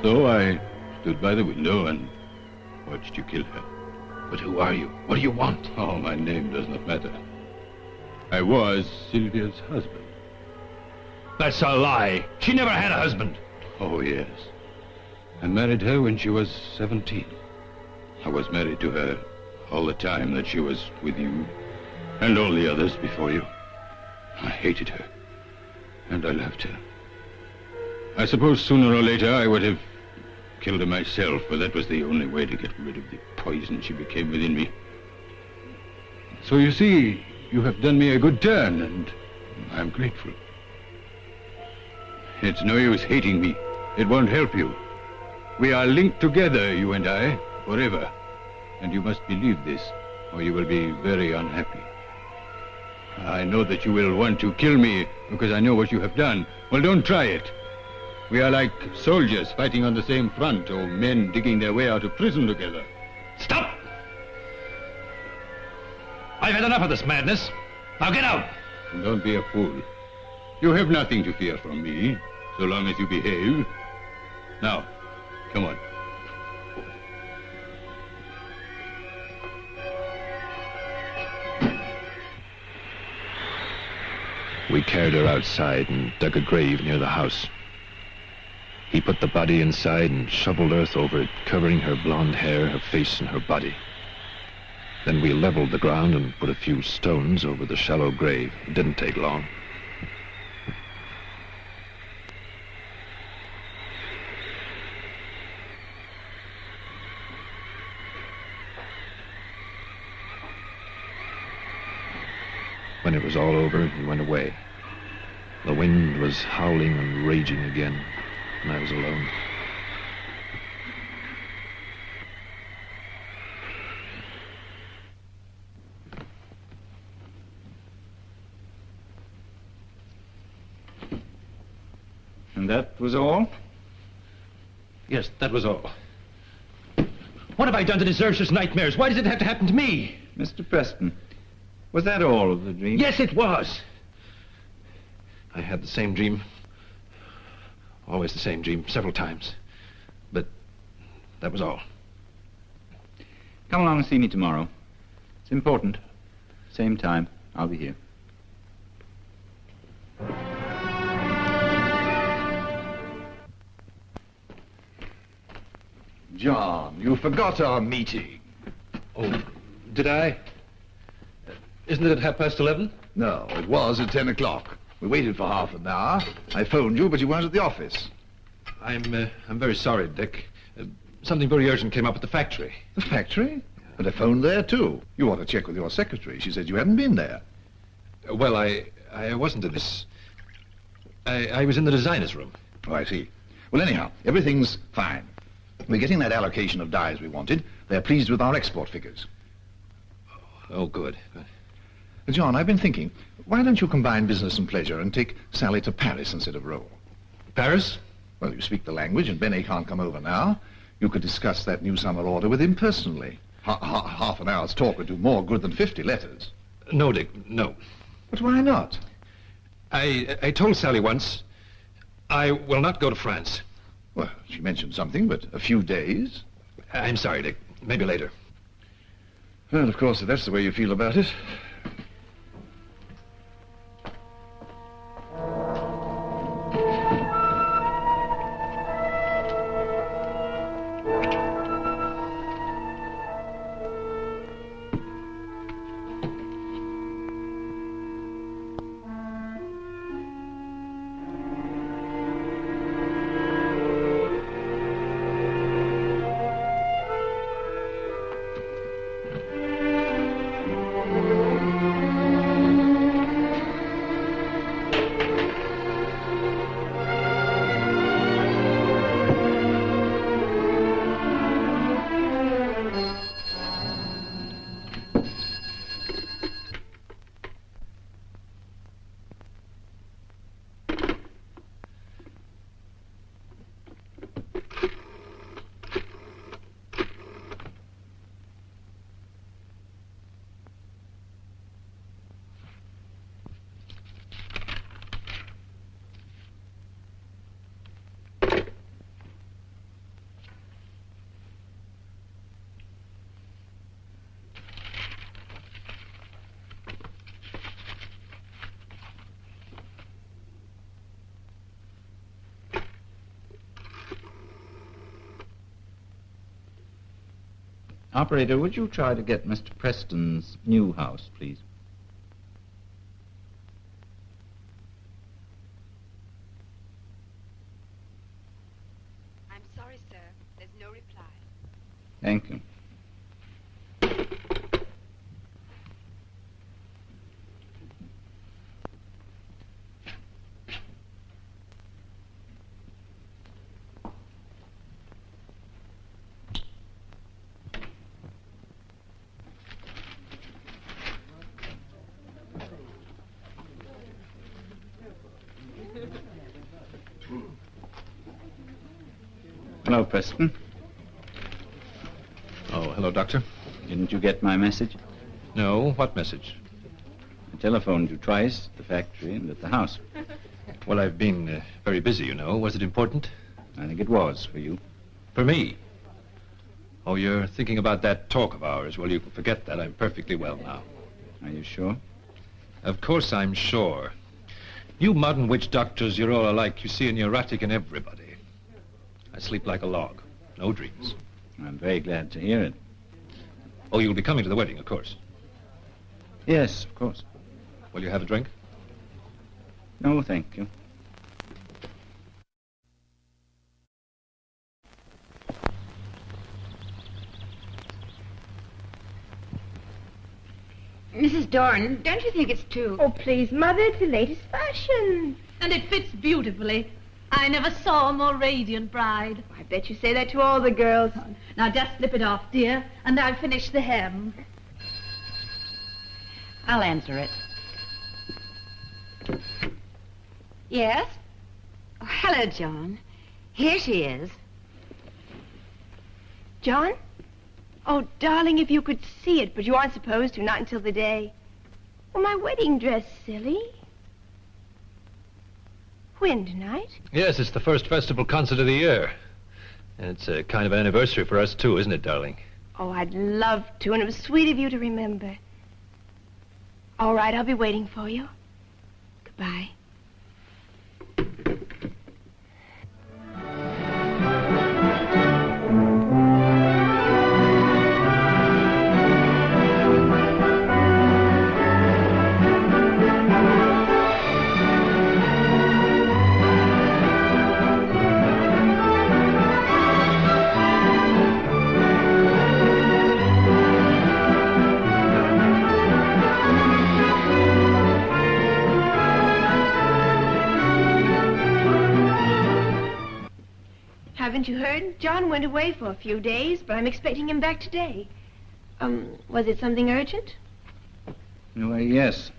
So I stood by the window and watched you kill her. But who are you? What do you want? Oh, my name does not matter. I was Sylvia's husband. That's a lie. She never had a husband. Oh, yes. I married her when she was 17. I was married to her all the time that she was with you, and all the others before you. I hated her, and I loved her. I suppose sooner or later I would have killed her myself, but that was the only way to get rid of the poison she became within me. So you see, you have done me a good turn, and I'm grateful. It's no use hating me. It won't help you. We are linked together, you and I, forever. And you must believe this, or you will be very unhappy. I know that you will want to kill me because I know what you have done. Well, don't try it. We are like soldiers fighting on the same front, or men digging their way out of prison together. Stop! I've had enough of this madness. Now get out! Don't be a fool. You have nothing to fear from me, so long as you behave. Now, come on. We carried her outside and dug a grave near the house. He put the body inside and shoveled earth over it, covering her blonde hair, her face, and her body. Then we leveled the ground and put a few stones over the shallow grave. It didn't take long. When it was all over, he went away. The wind was howling and raging again, and I was alone. And that was all? Yes, that was all. What have I done to deserve such nightmares? Why does it have to happen to me? Mr. Preston, was that all of the dream? Yes, it was. I had the same dream. Always the same dream, several times. But that was all. Come along and see me tomorrow. It's important. Same time. I'll be here. John, you forgot our meeting. Oh, did I? Isn't it at 11:30? No, it was at 10 o'clock. We waited for half an hour. I phoned you, but you weren't at the office. I'm very sorry, Dick. Something very urgent came up at the factory. The factory? But I phoned there, too. You ought to check with your secretary. She said you hadn't been there. Well, I wasn't in this. I was in the designer's room. Oh, I see. Well, anyhow, everything's fine. We're getting that allocation of dyes we wanted. They're pleased with our export figures. Oh, good. John, I've been thinking, why don't you combine business and pleasure and take Sally to Paris instead of Rome? Paris? Well, you speak the language, and Benny can't come over now. You could discuss that new summer order with him personally. Half an hour's talk would do more good than 50 letters. No, Dick, no. But why not? I told Sally once, I will not go to France. Well, she mentioned something, but a few days. I'm sorry, Dick. Maybe later. Well, of course, if that's the way you feel about it. Operator, would you try to get Mr. Preston's new house, please? I'm sorry, sir. There's no reply. Thank you. Hello, Preston. Oh, hello, Doctor. Didn't you get my message? No, what message? I telephoned you twice at the factory and at the house. Well, I've been very busy, you know. Was it important? I think it was for you. For me? Oh, you're thinking about that talk of ours. Well, you can forget that. I'm perfectly well now. Are you sure? Of course I'm sure. You modern witch doctors, you're all alike. You see a neurotic in everybody. I sleep like a log. No dreams. I'm very glad to hear it. Oh, you'll be coming to the wedding, of course. Yes, of course. Will you have a drink? No, thank you. Mrs. Dorn, don't you think it's too... Oh, please, Mother, it's the latest fashion. And it fits beautifully. I never saw a more radiant bride. I bet you say that to all the girls. Now just slip it off, dear, and I'll finish the hem. I'll answer it. Yes? Oh, hello, John. Here she is. John? Oh, darling, if you could see it, but you aren't supposed to, not until the day. Oh, my wedding dress, silly. When, tonight? Yes, it's the first festival concert of the year. And it's a kind of anniversary for us, too, isn't it, darling? Oh, I'd love to, and it was sweet of you to remember. All right, I'll be waiting for you. Goodbye. Haven't you heard? John went away for a few days, but I'm expecting him back today. Was it something urgent? Well, yes.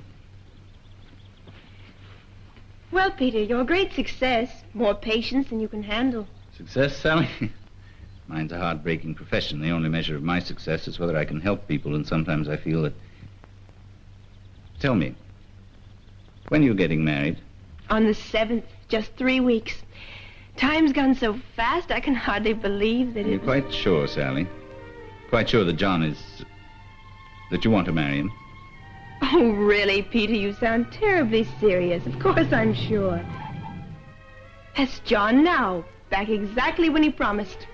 Well, Peter, you're a great success. More patience than you can handle. Success, Sally? Mine's a hard-breaking profession. The only measure of my success is whether I can help people, and sometimes I feel that... Tell me, when are you getting married? On the 7th, just 3 weeks. Time's gone so fast, I can hardly believe that You're quite sure, Sally? Quite sure that John is... that you want to marry him? Oh, really, Peter, you sound terribly serious. Of course I'm sure. That's John now, back exactly when he promised.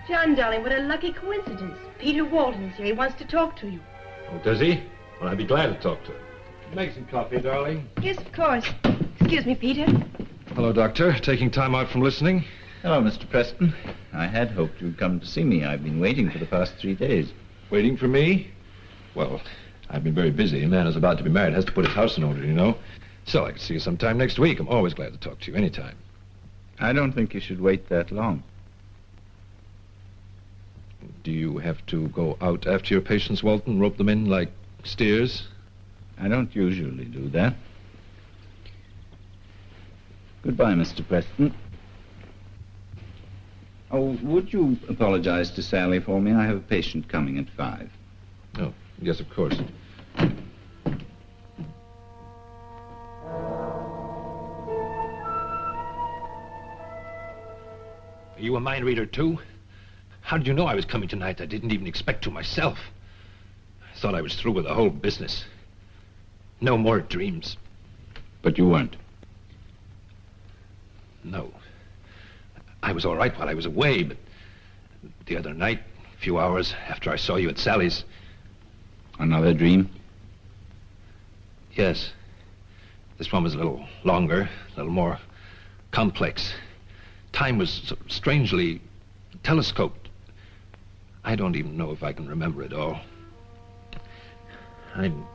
John, darling, what a lucky coincidence. Peter Walton's here. He wants to talk to you. Oh, does he? Well, I'd be glad to talk to him. Make some coffee, darling. Yes, of course. Excuse me, Peter. Hello, Doctor. Taking time out from listening? Hello, Mr. Preston. I had hoped you'd come to see me. I've been waiting for the past 3 days. Waiting for me? Well, I've been very busy. A man who's about to be married has to put his house in order, you know. So I could see you sometime next week. I'm always glad to talk to you anytime. I don't think you should wait that long. Do you have to go out after your patients, Walton? Rope them in like steers? I don't usually do that. Goodbye, Mr. Preston. Oh, would you apologize to Sally for me? I have a patient coming at 5. Oh, yes, of course. Are you a mind reader, too? How did you know I was coming tonight? I didn't even expect to myself. I thought I was through with the whole business. No more dreams. But you weren't. No. I was all right while I was away, but the other night, a few hours after I saw you at Sally's... Another dream? Yes. This one was a little longer, a little more complex. Time was strangely telescoped. I don't even know if I can remember it all. I'm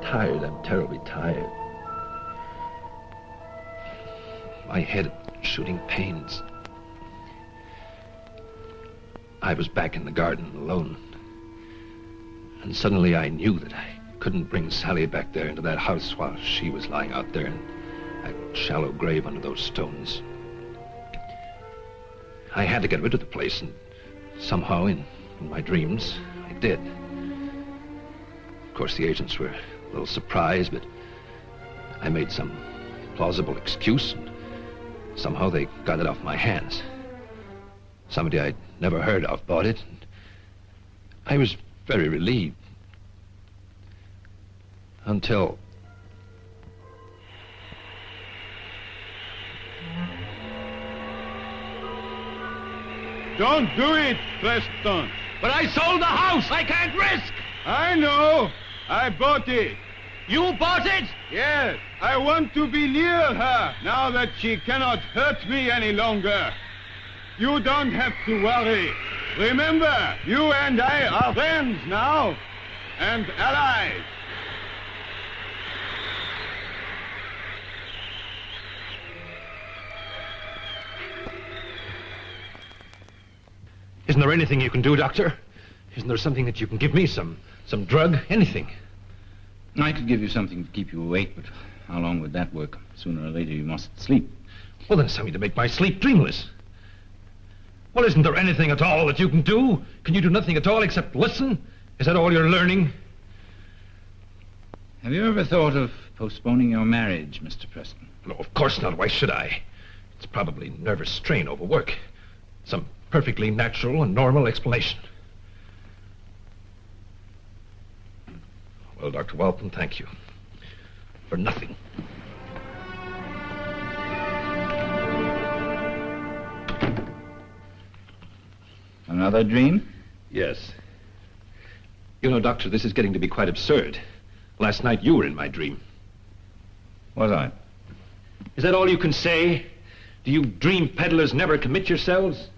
tired. I'm terribly tired. My head shooting pains. I was back in the garden alone. And suddenly I knew that I couldn't bring Sally back there into that house while she was lying out there in that shallow grave under those stones. I had to get rid of the place, and somehow in my dreams, I did. Of course, the agents were a little surprised, but I made some plausible excuse, and somehow they got it off my hands. Somebody I'd never heard of bought it, and I was very relieved. Until... Don't do it, Preston. But I sold the house. I can't risk. I know. I bought it. You bought it? Yes. I want to be near her now that she cannot hurt me any longer. You don't have to worry. Remember, you and I are friends now, and allies. Isn't there anything you can do, Doctor? Isn't there something that you can give me? Some drug? Anything? I could give you something to keep you awake, but how long would that work? Sooner or later you must sleep. Well, then something to make my sleep dreamless. Well, isn't there anything at all that you can do? Can you do nothing at all except listen? Is that all you're learning? Have you ever thought of postponing your marriage, Mr. Preston? No, of course not. Why should I? It's probably nervous strain over work. Some perfectly natural and normal explanation. Well, Dr. Walton, thank you. For nothing. Another dream? Yes. You know, Doctor, this is getting to be quite absurd. Last night you were in my dream. Was I? Is that all you can say? Do you dream peddlers never commit yourselves?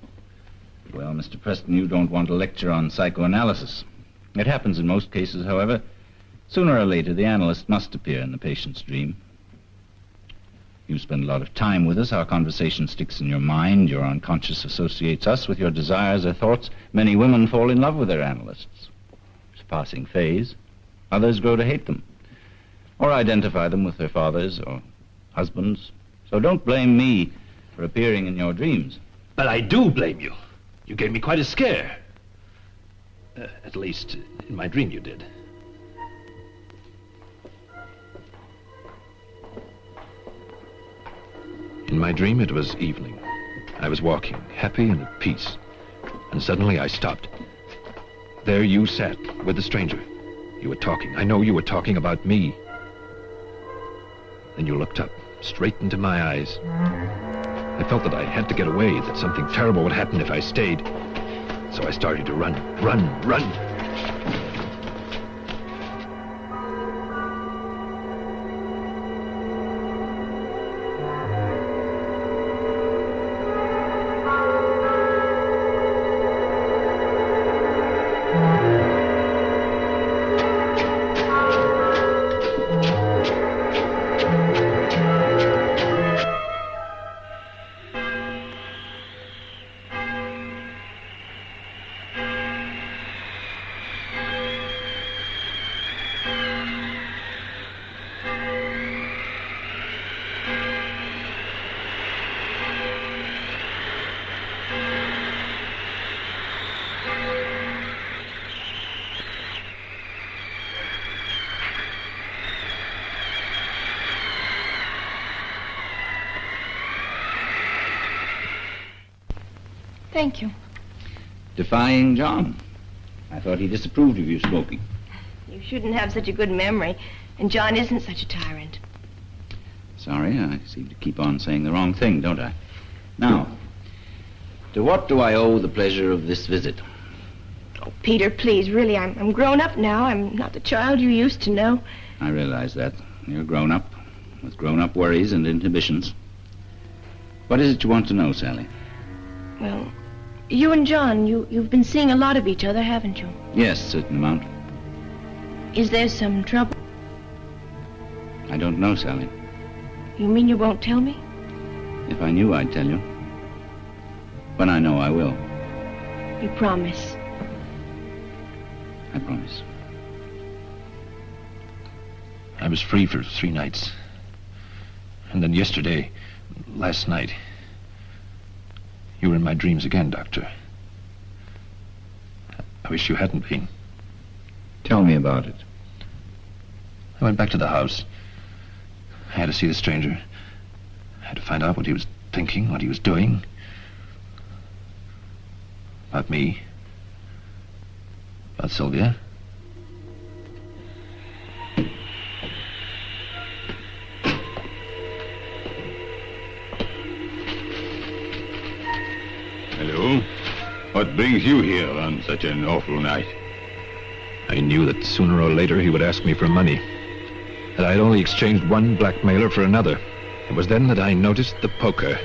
Well, Mr. Preston, you don't want to lecture on psychoanalysis. It happens in most cases, however. Sooner or later, the analyst must appear in the patient's dream. You spend a lot of time with us. Our conversation sticks in your mind. Your unconscious associates us with your desires or thoughts. Many women fall in love with their analysts. It's a passing phase. Others grow to hate them, or identify them with their fathers or husbands. So don't blame me for appearing in your dreams. But I do blame you. You gave me quite a scare. At least, in my dream you did. In my dream, it was evening. I was walking, happy and at peace. And suddenly I stopped. There you sat with the stranger. You were talking. I know you were talking about me. Then you looked up, straight into my eyes. I felt that I had to get away, that something terrible would happen if I stayed. So I started to run. Thank you. Defying John. I thought he disapproved of you smoking. You shouldn't have such a good memory, and John isn't such a tyrant. Sorry, I seem to keep on saying the wrong thing, don't I? Now, to what do I owe the pleasure of this visit? Oh, Peter, please, really, I'm grown up now. I'm not the child you used to know. I realize that. You're grown up, with grown-up worries and inhibitions. What is it you want to know, Sally? Well, you and John, you've been seeing a lot of each other, haven't you? Yes, a certain amount. Is there some trouble? I don't know, Sally. You mean you won't tell me? If I knew, I'd tell you. When I know, I will. You promise? I promise. I was free for 3 nights. And then yesterday, last night, you were in my dreams again, Doctor. I wish you hadn't been. Tell me about it. I went back to the house. I had to see the stranger. I had to find out what he was thinking, what he was doing. About me. About Sylvia. Hello? What brings you here on such an awful night? I knew that sooner or later he would ask me for money. That I had only exchanged one blackmailer for another. It was then that I noticed the poker.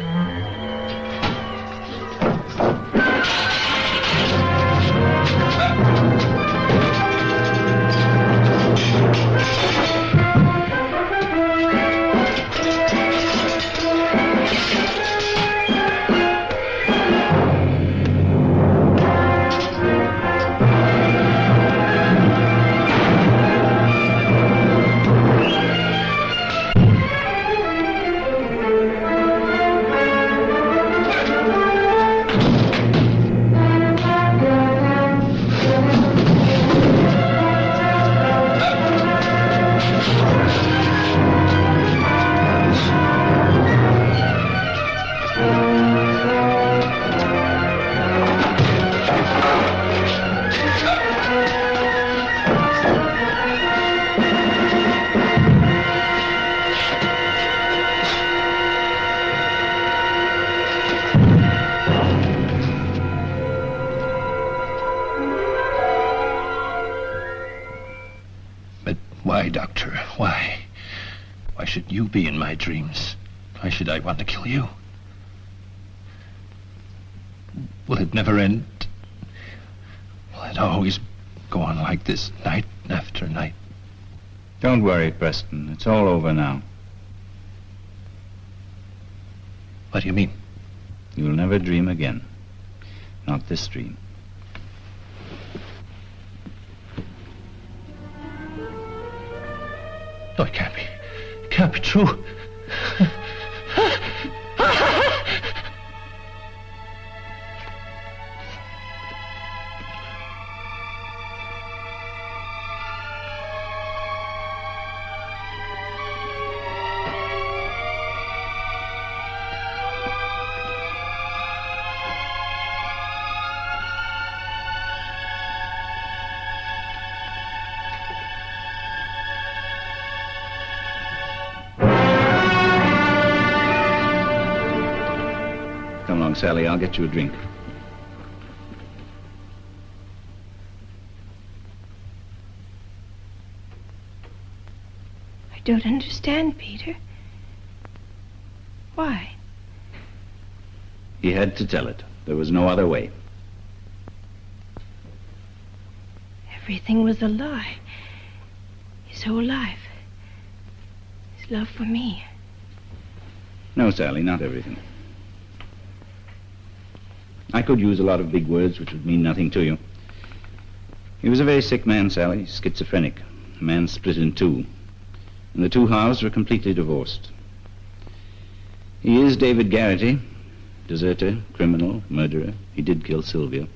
should you be in my dreams? Why should I want to kill you? Will it never end? Will it always go on like this, night after night? Don't worry, Preston. It's all over now. What do you mean? You'll never dream again. Not this dream. No, it can't be. It can't be true. Come along, Sally. I'll get you a drink. I don't understand, Peter. Why? He had to tell it. There was no other way. Everything was a lie. His whole life. His love for me. No, Sally, not everything. I could use a lot of big words which would mean nothing to you. He was a very sick man, Sally, schizophrenic. A man split in two. And the two halves were completely divorced. He is David Garrity, deserter, criminal, murderer. He did kill Sylvia.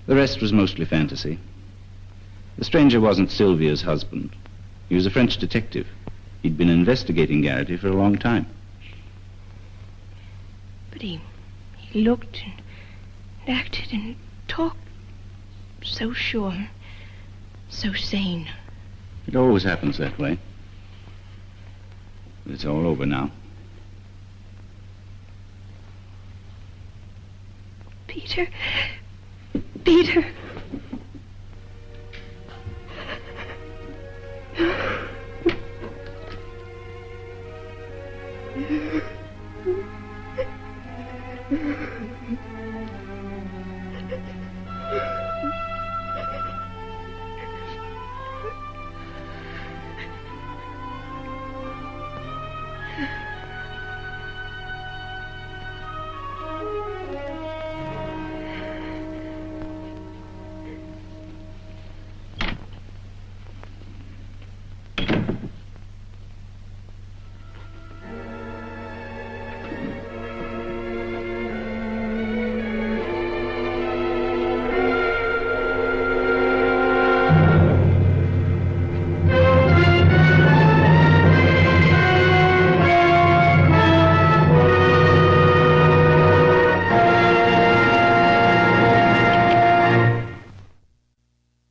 The rest was mostly fantasy. The stranger wasn't Sylvia's husband. He was a French detective. He'd been investigating Garrity for a long time. But he looked and acted and talked so sure, so sane. It always happens that way. But it's all over now. Peter. Peter.